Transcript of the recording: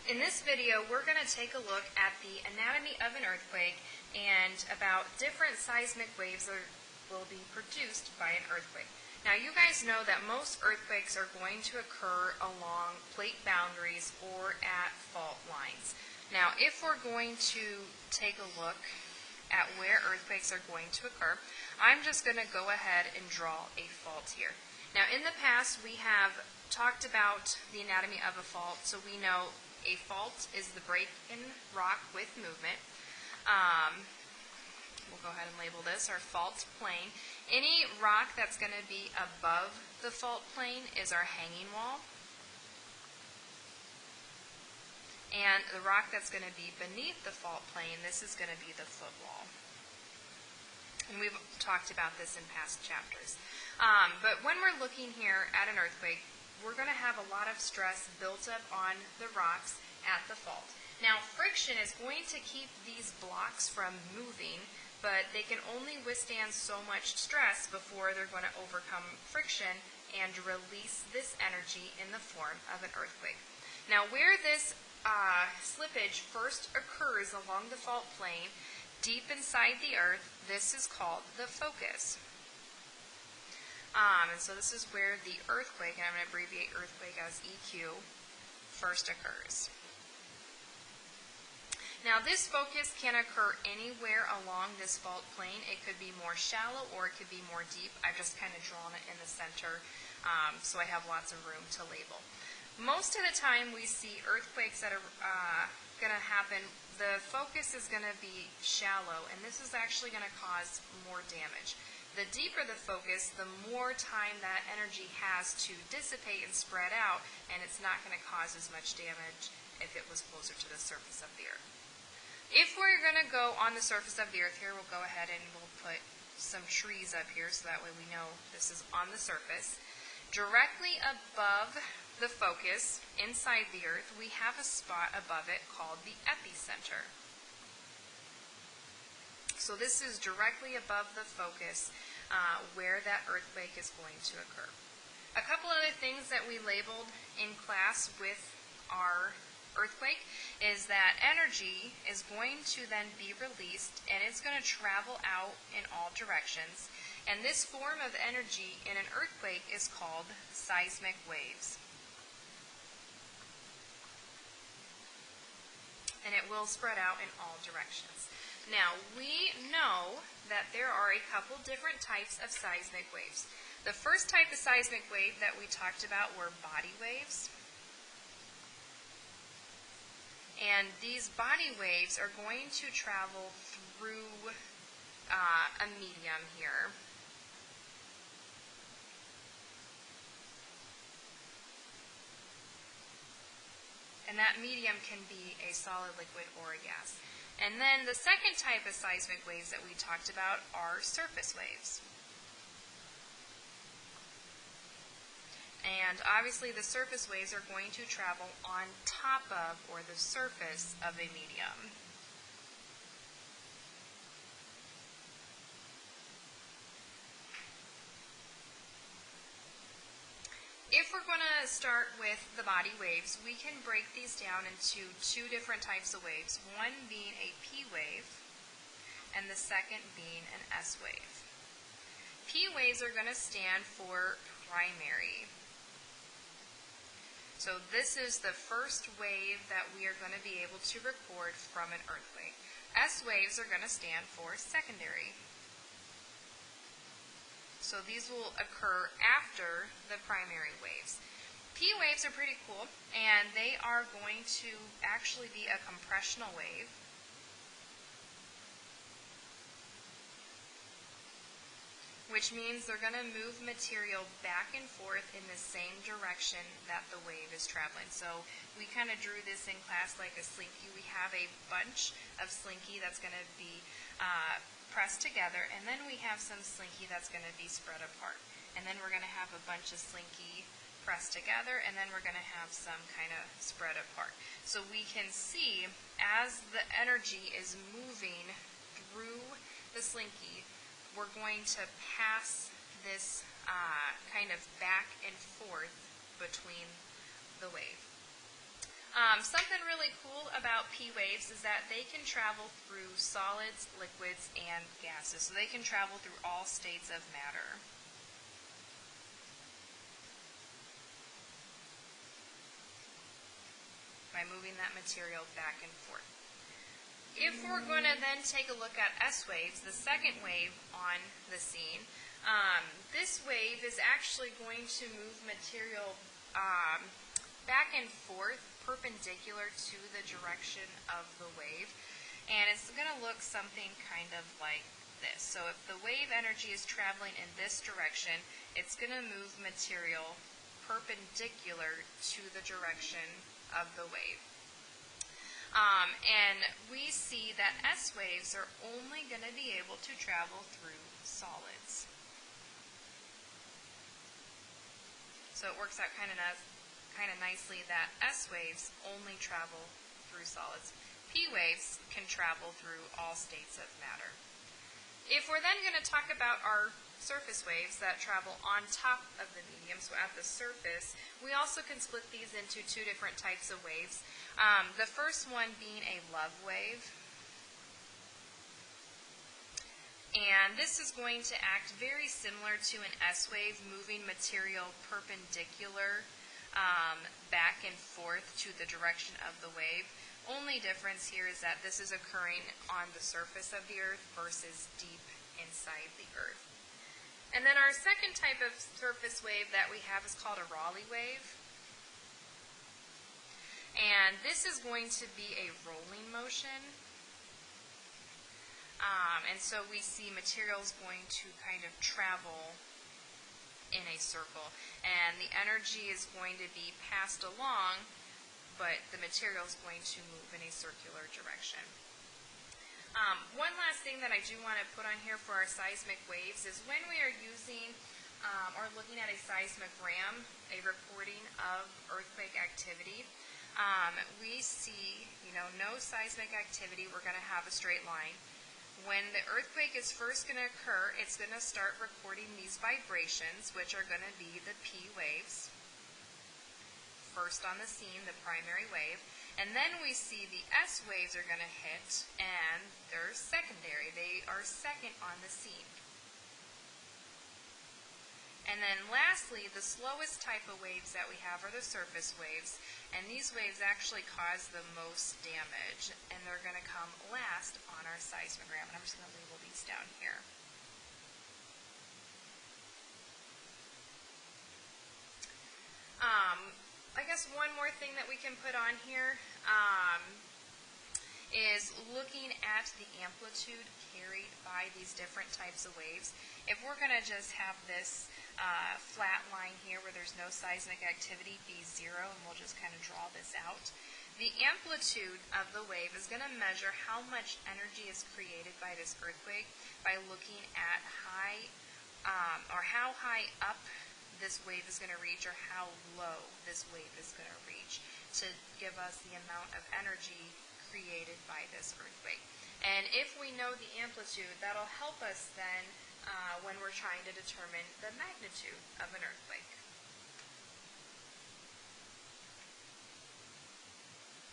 In this video, we're going to take a look at the anatomy of an earthquake and about different seismic waves that will be produced by an earthquake. Now, you guys know that most earthquakes are going to occur along plate boundaries or at fault lines. Now, if we're going to take a look at where earthquakes are going to occur, I'm just going to go ahead and draw a fault here. Now, in the past, we have talked about the anatomy of a fault, so we know a fault is the break in rock with movement. We'll go ahead and label this our fault plane. Any rock that's going to be above the fault plane is our hanging wall. And the rock that's going to be beneath the fault plane, this is going to be the footwall. And we've talked about this in past chapters. But when we're looking here at an earthquake, we're going to have a lot of stress built up on the rocks at the fault. Now, friction is going to keep these blocks from moving, but they can only withstand so much stress before they're going to overcome friction and release this energy in the form of an earthquake. Now, where this slippage first occurs along the fault plane, deep inside the earth, this is called the focus. And so this is where the earthquake, and I'm going to abbreviate earthquake as EQ, first occurs. Now, this focus can occur anywhere along this fault plane. It could be more shallow or it could be more deep. I've just kind of drawn it in the center, so I have lots of room to label. Most of the time we see earthquakes that are going to happen, the focus is going to be shallow, and this is actually going to cause more damage. The deeper the focus, the more time that energy has to dissipate and spread out, and it's not going to cause as much damage if it was closer to the surface of the earth. If we're going to go on the surface of the earth here, we'll go ahead and we'll put some trees up here so that way we know this is on the surface. Directly above the focus, inside the earth, we have a spot above it called the epicenter. So this is directly above the focus where that earthquake is going to occur. A couple other things that we labeled in class with our earthquake is that energy is going to then be released and it's going to travel out in all directions. And this form of energy in an earthquake is called seismic waves. And it will spread out in all directions. Now, we know that there are a couple different types of seismic waves. The first type of seismic wave that we talked about were body waves. And these body waves are going to travel through a medium here. And that medium can be a solid, liquid, or a gas. And then the second type of seismic waves that we talked about are surface waves. And obviously the surface waves are going to travel on top of or the surface of a medium. If we're going to start with the body waves, we can break these down into two different types of waves, one being a P wave and the second being an S wave. P waves are going to stand for primary. So this is the first wave that we are going to be able to record from an earthquake. S waves are going to stand for secondary. So these will occur after the primary waves. P waves are pretty cool, and they are going to actually be a compressional wave. Which means they're going to move material back and forth in the same direction that the wave is traveling. So we kind of drew this in class like a slinky. We have a bunch of slinky that's going to be pressed together, and then we have some slinky that's going to be spread apart. And then we're going to have a bunch of slinky pressed together, and then we're going to have some kind of spread apart. So we can see as the energy is moving through the slinky, we're going to pass this kind of back and forth between the wave. Something really cool about P waves is that they can travel through solids, liquids, and gases. So they can travel through all states of matter. By moving that material back and forth. If we're going to then take a look at S waves, the second wave on the scene, this wave is actually going to move material back and forth perpendicular to the direction of the wave, and it's going to look something kind of like this. So if the wave energy is traveling in this direction, it's going to move material perpendicular to the direction of the wave. And we see that S waves are only going to be able to travel through solids. So it works out kind of nicely that S waves only travel through solids. P waves can travel through all states of matter. If we're then going to talk about our surface waves that travel on top of the medium, so at the surface, we also can split these into two different types of waves. The first one being a love wave. And this is going to act very similar to an S wave, moving material perpendicular back and forth to the direction of the wave. Only difference here is that this is occurring on the surface of the Earth versus deep inside the Earth. And then our second type of surface wave that we have is called a Rayleigh wave. And this is going to be a rolling motion. And so we see materials going to kind of travel in a circle. And the energy is going to be passed along, but the material is going to move in a circular direction. One last thing that I do want to put on here for our seismic waves is when we are using or looking at a seismogram, a recording of earthquake activity, we see, no seismic activity, we're going to have a straight line. When the earthquake is first going to occur, it's going to start recording these vibrations, which are going to be the P waves. First on the scene, the primary wave. And then we see the S waves are going to hit, and they're secondary. They are second on the scene. And then lastly, the slowest type of waves that we have are the surface waves. And these waves actually cause the most damage. And they're going to come last on our seismogram. And I'm just going to label these down here. I guess one more thing that we can put on here is looking at the amplitude carried by these different types of waves. If we're going to just have this flat line here where there's no seismic activity be 0, and we'll just kind of draw this out, the amplitude of the wave is going to measure how much energy is created by this earthquake by looking at how high up this wave is going to reach or how low this wave is going to reach to give us the amount of energy created by this earthquake. And if we know the amplitude, that'll help us then when we're trying to determine the magnitude of an earthquake.